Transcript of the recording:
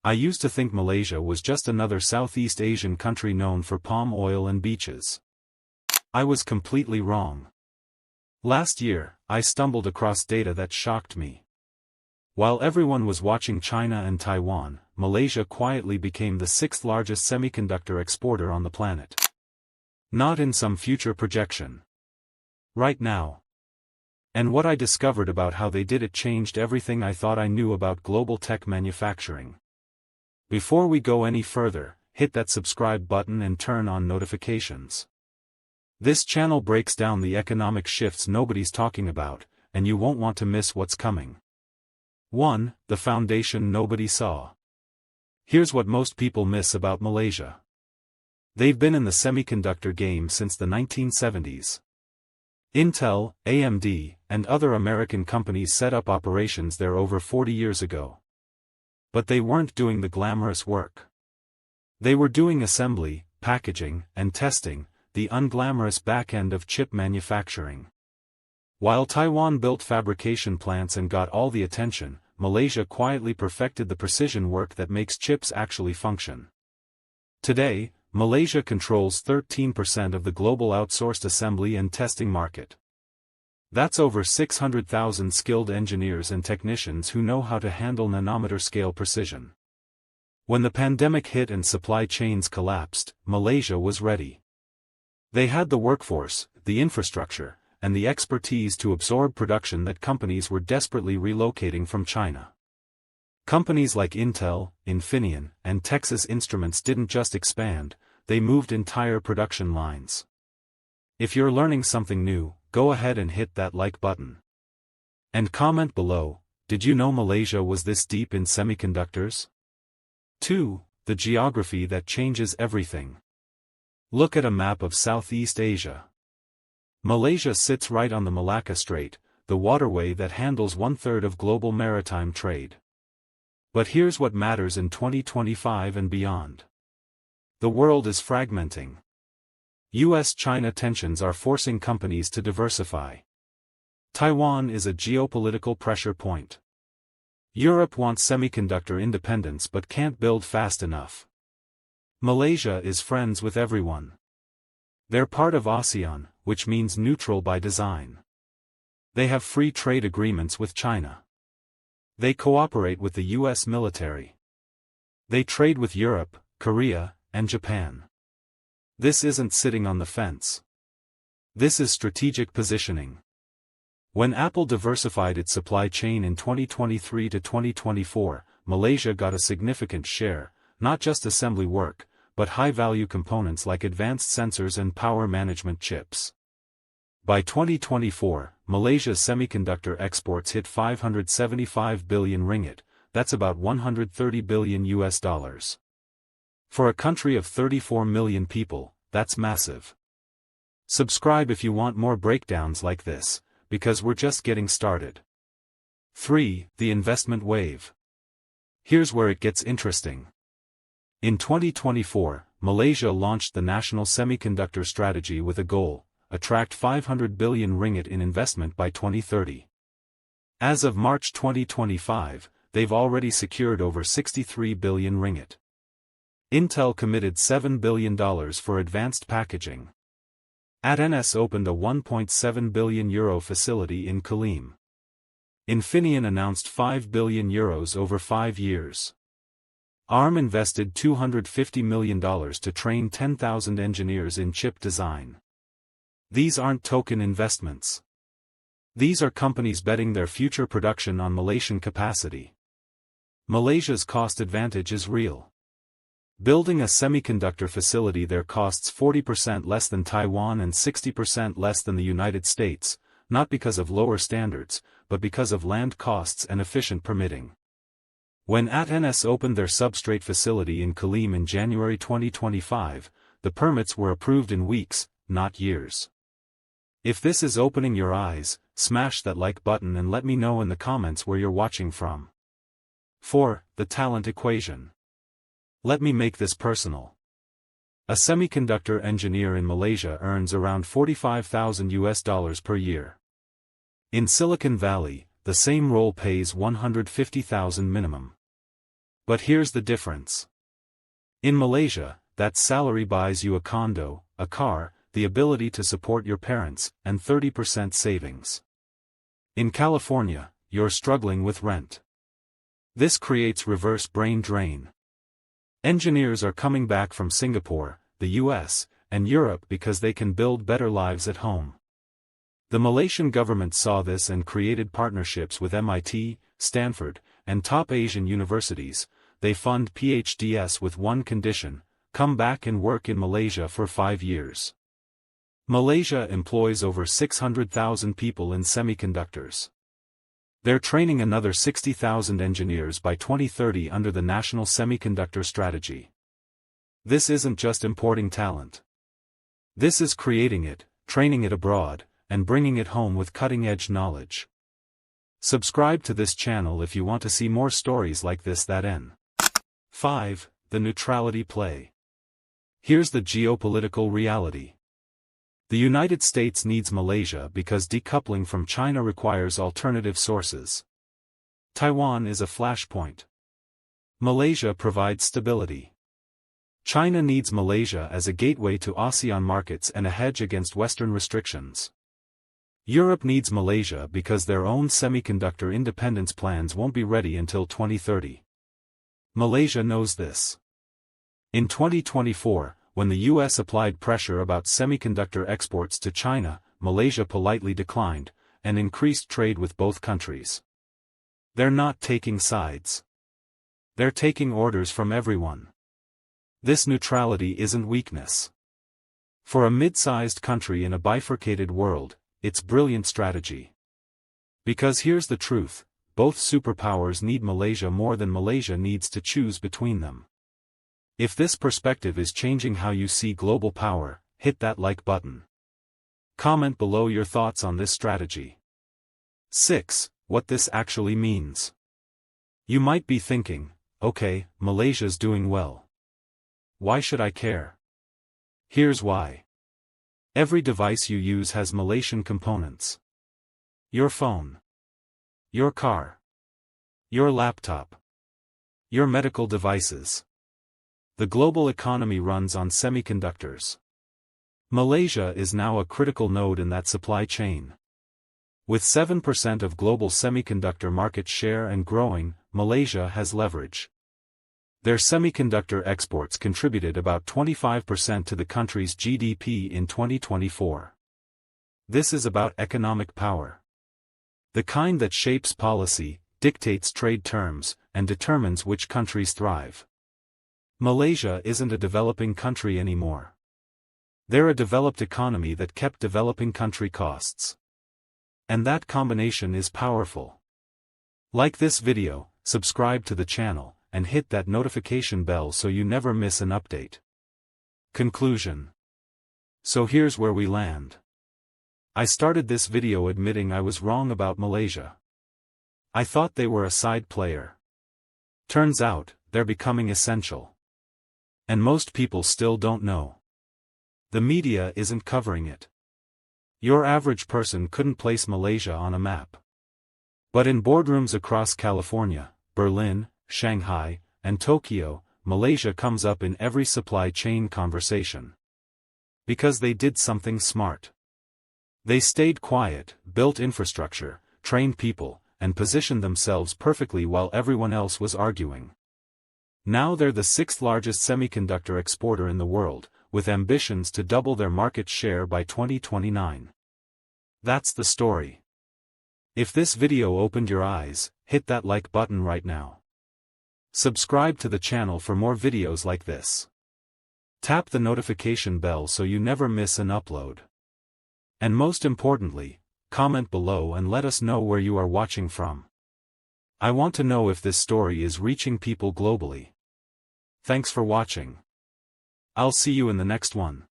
I used to think Malaysia was just another Southeast Asian country known for palm oil and beaches. I was completely wrong. Last year, I stumbled across data that shocked me. While everyone was watching China and Taiwan, Malaysia quietly became the sixth largest semiconductor exporter on the planet. Not in some future projection. Right now. And what I discovered about how they did it changed everything I thought I knew about global tech manufacturing. Before we go any further, hit that subscribe button and turn on notifications. This channel breaks down the economic shifts nobody's talking about, and you won't want to miss what's coming. 1. The foundation nobody saw. Here's what most people miss about Malaysia. They've been in the semiconductor game since the 1970s. Intel, AMD, and other American companies set up operations there over 40 years ago. But they weren't doing the glamorous work. They were doing assembly, packaging, and testing, the unglamorous back end of chip manufacturing. While Taiwan built fabrication plants and got all the attention, Malaysia quietly perfected the precision work that makes chips actually function. Today, Malaysia controls 13% of the global outsourced assembly and testing market. That's over 600,000 skilled engineers and technicians who know how to handle nanometer-scale precision. When the pandemic hit and supply chains collapsed, Malaysia was ready. They had the workforce, the infrastructure, and the expertise to absorb production that companies were desperately relocating from China. Companies like Intel, Infineon, and Texas Instruments didn't just expand, they moved entire production lines. If you're learning something new, go ahead and hit that like button. And comment below, did you know Malaysia was this deep in semiconductors? 2. The geography that changes everything. Look at a map of Southeast Asia. Malaysia sits right on the Malacca Strait, the waterway that handles 1/3 of global maritime trade. But here's what matters in 2025 and beyond. The world is fragmenting. US-China tensions are forcing companies to diversify. Taiwan is a geopolitical pressure point. Europe wants semiconductor independence but can't build fast enough. Malaysia is friends with everyone. They're part of ASEAN, which means neutral by design. They have free trade agreements with China. They cooperate with the US military. They trade with Europe, Korea, and Japan. This isn't sitting on the fence. This is strategic positioning. When Apple diversified its supply chain in 2023 to 2024, Malaysia got a significant share, not just assembly work, but high-value components like advanced sensors and power management chips. By 2024, Malaysia's semiconductor exports hit 575 billion ringgit, that's about $130 billion. For a country of 34 million people, that's massive. Subscribe if you want more breakdowns like this, because we're just getting started. 3. The investment wave. Here's where it gets interesting. In 2024, Malaysia launched the National Semiconductor Strategy with a goal, attract 500 billion ringgit in investment by 2030. As of March 2025, they've already secured over 63 billion ringgit. Intel committed $7 billion for advanced packaging. AT&S opened a €1.7 billion facility in Kulim. Infineon announced €5 billion over 5 years. ARM invested $250 million to train 10,000 engineers in chip design. These aren't token investments. These are companies betting their future production on Malaysian capacity. Malaysia's cost advantage is real. Building a semiconductor facility there costs 40% less than Taiwan and 60% less than the United States, not because of lower standards, but because of land costs and efficient permitting. When AT&S opened their substrate facility in Kulim in January 2025, the permits were approved in weeks, not years. If this is opening your eyes, smash that like button and let me know in the comments where you're watching from. 4. The talent equation. Let me make this personal. A semiconductor engineer in Malaysia earns around $45,000 per year. In Silicon Valley, the same role pays $150,000 minimum. But here's the difference. In Malaysia, that salary buys you a condo, a car, the ability to support your parents, and 30% savings. In California, you're struggling with rent. This creates reverse brain drain. Engineers are coming back from Singapore, the US, and Europe because they can build better lives at home. The Malaysian government saw this and created partnerships with MIT, Stanford, and top Asian universities. They fund PhDs with one condition: come back and work in Malaysia for 5 years. Malaysia employs over 600,000 people in semiconductors. They're training another 60,000 engineers by 2030 under the National Semiconductor Strategy. This isn't just importing talent. This is creating it, training it abroad, and bringing it home with cutting-edge knowledge. Subscribe to this channel if you want to see more stories like this. 5. The neutrality play. Here's the geopolitical reality. The United States needs Malaysia because decoupling from China requires alternative sources. Taiwan is a flashpoint. Malaysia provides stability. China needs Malaysia as a gateway to ASEAN markets and a hedge against Western restrictions. Europe needs Malaysia because their own semiconductor independence plans won't be ready until 2030. Malaysia knows this. In 2024, when the US applied pressure about semiconductor exports to China, Malaysia politely declined, and increased trade with both countries. They're not taking sides. They're taking orders from everyone. This neutrality isn't weakness. For a mid-sized country in a bifurcated world, it's brilliant strategy. Because here's the truth, both superpowers need Malaysia more than Malaysia needs to choose between them. If this perspective is changing how you see global power, hit that like button. Comment below your thoughts on this strategy. 6. What this actually means. You might be thinking, okay, Malaysia's doing well. Why should I care? Here's why. Every device you use has Malaysian components. Your phone. Your car. Your laptop. Your medical devices. The global economy runs on semiconductors. Malaysia is now a critical node in that supply chain. With 7% of global semiconductor market share and growing, Malaysia has leverage. Their semiconductor exports contributed about 25% to the country's GDP in 2024. This is about economic power. The kind that shapes policy, dictates trade terms, and determines which countries thrive. Malaysia isn't a developing country anymore. They're a developed economy that kept developing country costs. And that combination is powerful. Like this video, subscribe to the channel, and hit that notification bell so you never miss an update. Conclusion. So here's where we land. I started this video admitting I was wrong about Malaysia. I thought they were a side player. Turns out, they're becoming essential. And most people still don't know. The media isn't covering it. Your average person couldn't place Malaysia on a map. But in boardrooms across California, Berlin, Shanghai, and Tokyo, Malaysia comes up in every supply chain conversation. Because they did something smart. They stayed quiet, built infrastructure, trained people, and positioned themselves perfectly while everyone else was arguing. Now they're the 6th largest semiconductor exporter in the world, with ambitions to double their market share by 2029. That's the story. If this video opened your eyes, hit that like button right now. Subscribe to the channel for more videos like this. Tap the notification bell so you never miss an upload. And most importantly, comment below and let us know where you are watching from. I want to know if this story is reaching people globally. Thanks for watching. I'll see you in the next one.